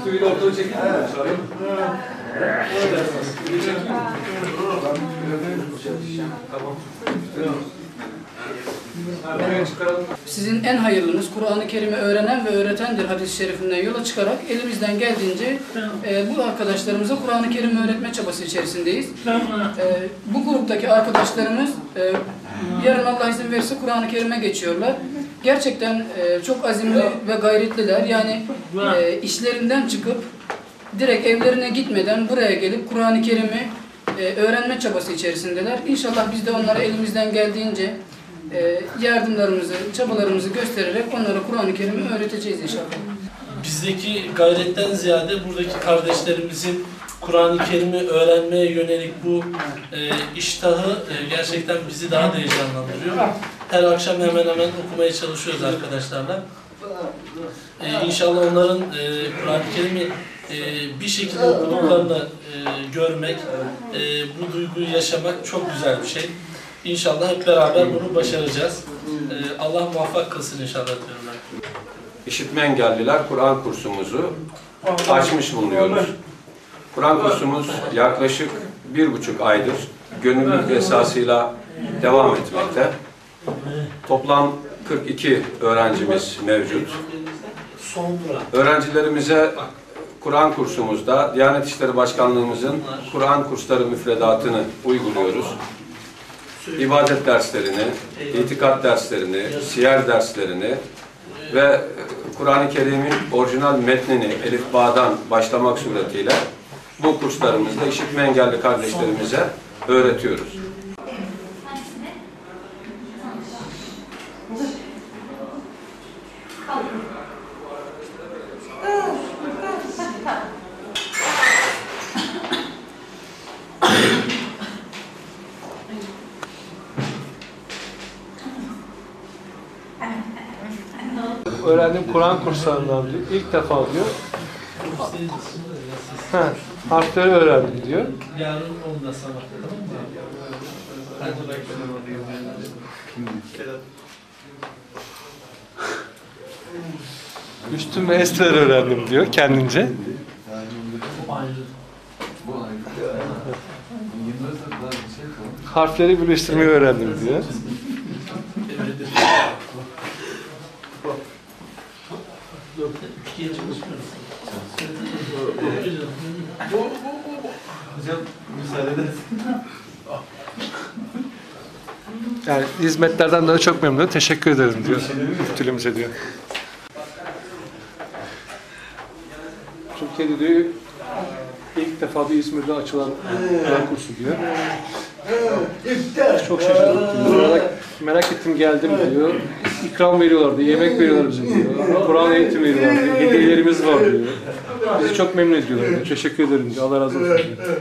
Üstüyle ortalığı çekin. Sizin en hayırlınız Kur'an-ı Kerim'i öğrenen ve öğretendir hadis-i şerifinden yola çıkarak elimizden geldiğince bu arkadaşlarımıza Kur'an-ı Kerim öğretme çabası içerisindeyiz. Bu gruptaki arkadaşlarımız yarın Allah izin verirse Kur'an-ı Kerim'e geçiyorlar. Gerçekten çok azimli ve gayretliler. Yani işlerinden çıkıp direkt evlerine gitmeden buraya gelip Kur'an-ı Kerim'i öğrenme çabası içerisindeler. İnşallah biz de onlara elimizden geldiğince yardımlarımızı, çabalarımızı göstererek onlara Kur'an-ı Kerim'i öğreteceğiz inşallah. Bizdeki gayretten ziyade buradaki kardeşlerimizin Kur'an-ı Kerim'i öğrenmeye yönelik bu iştahı gerçekten bizi daha da heyecanlandırıyor. Her akşam hemen hemen okumaya çalışıyoruz arkadaşlarla. İnşallah onların Kur'an-ı Kerim'i bir şekilde okuduklarını görmek, bu duyguyu yaşamak çok güzel bir şey. İnşallah hep beraber bunu başaracağız. Allah muvaffak kılsın inşallah diyorlar. İşitme engelliler Kur'an kursumuzu açmış bulunuyoruz. Kur'an kursumuz yaklaşık 1,5 aydır gönüllülük esasıyla devam etmekte. Toplam 42 öğrencimiz mevcut. Öğrencilerimize Kur'an kursumuzda Diyanet İşleri Başkanlığımızın Kur'an kursları müfredatını uyguluyoruz. İbadet derslerini, itikat derslerini, siyer derslerini ve Kur'an-ı Kerim'in orijinal metnini elifbadan başlamak suretiyle bu kurslarımızda işitme engelli kardeşlerimize öğretiyoruz. Öğrendiğim Kur'an kurslarından diyor. İlk defa diyor. Harfleri öğrendim diyor. Yarın 10'da sabah. Üstün ve esrer öğrendim diyor kendince. Harfleri birleştirmeyi öğrendim diyor. Yani hizmetlerden de çok memnunum. Teşekkür ederim diyor. Müftülüğümüze diyor. Türkiye'de diyor ilk defa bir İzmir'de açılan Kur'an kursu diyor. Çok şaşırdım diyor. Merak ettim geldim diyor. İkram veriyorlardı, yemek veriyorlar bize diyor. Kur'an eğitimi veriyorlardı, hediyelerimiz var diyor. Bizi çok memnun ediyorlar diyor. Teşekkür ederim diyor. Allah razı olsun diyor.